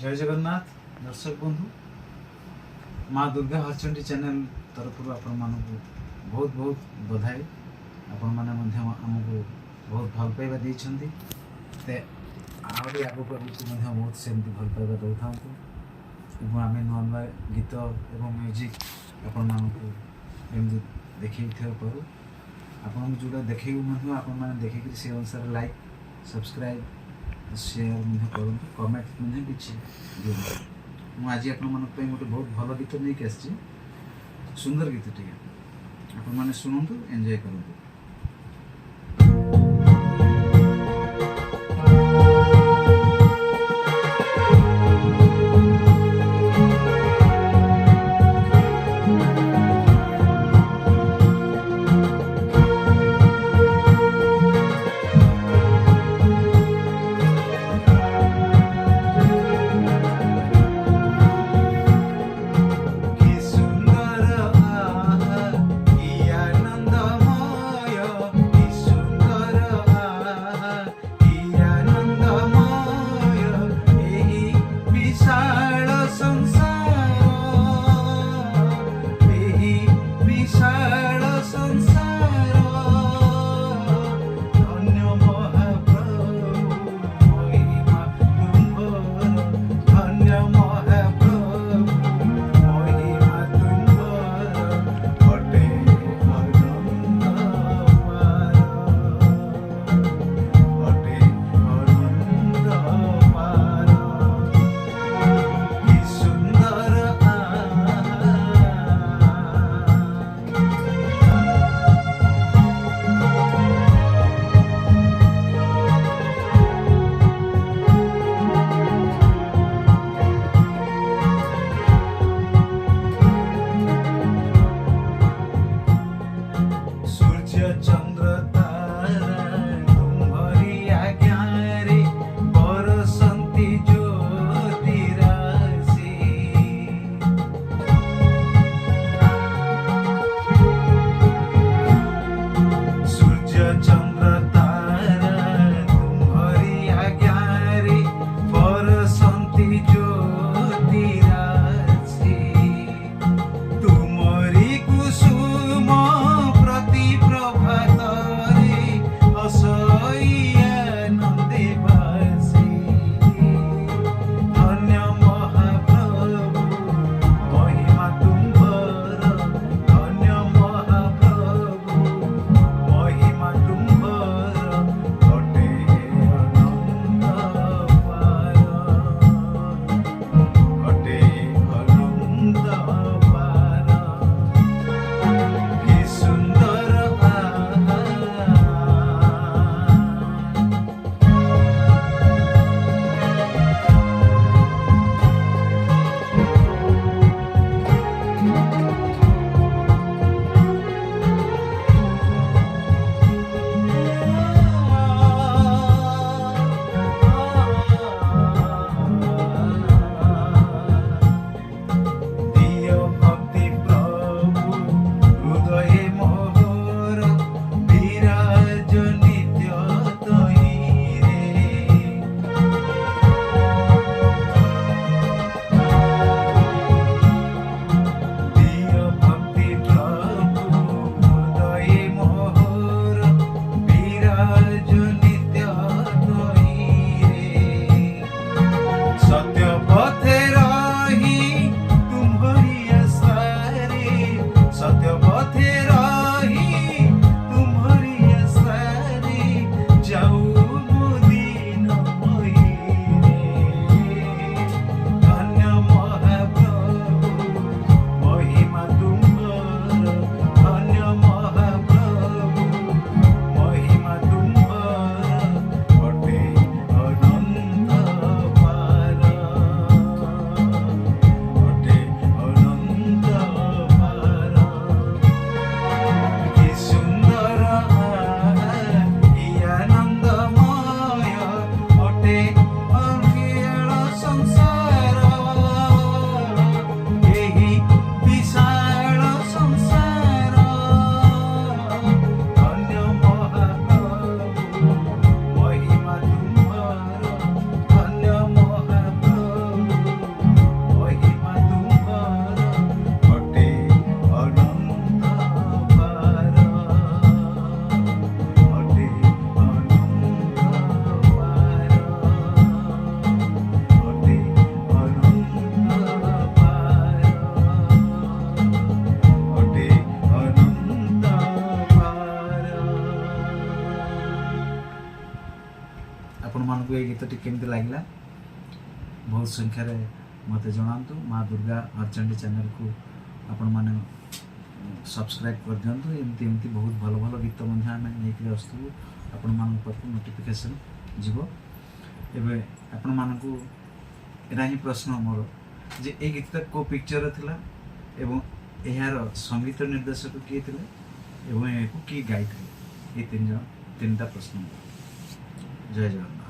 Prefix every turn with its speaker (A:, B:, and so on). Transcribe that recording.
A: जय जगन्नाथ दर्शक बंधु माँ दुर्गा हरचंडी चैनल तरफ आपण मानक बहुत बहुत बधाई। आपण मैंने आमको बहुत भल पाइबा देते आहरी आगक बहुत सेमती भल पाइबा दौ था आम नुआ नुआ गीत एवं म्यूजिक आपण मानक देखी करूँ आपन जोटा देखे मैंने देखिक से अनुसार लाइक सब्सक्राइब शेयर करूँ कमेंट किसी दिखाँ मुझे आज आप गोटे बहुत भल गीत नहीं कि सुंदर गीत टे आपने शुणु एंजॉय करूँ। केमती लगला बहुत संख्यार मत जनातु माँ दुर्गा हरचंडी चैनल को आपण मैंने सब्सक्राइब कर दिंतु एमती एमती बहुत भल भल गीत आम नहीं आसू आपण मान पाखु नोटिफिकेशन जीव एवं आपण मानक एरा ही प्रश्न मोर जे ए गीत को पिक्चर थिला एवं यार संगीत निर्देशक किए थे एवं किए गाई ये तीन टा प्रश्न जय जगन्नाथ।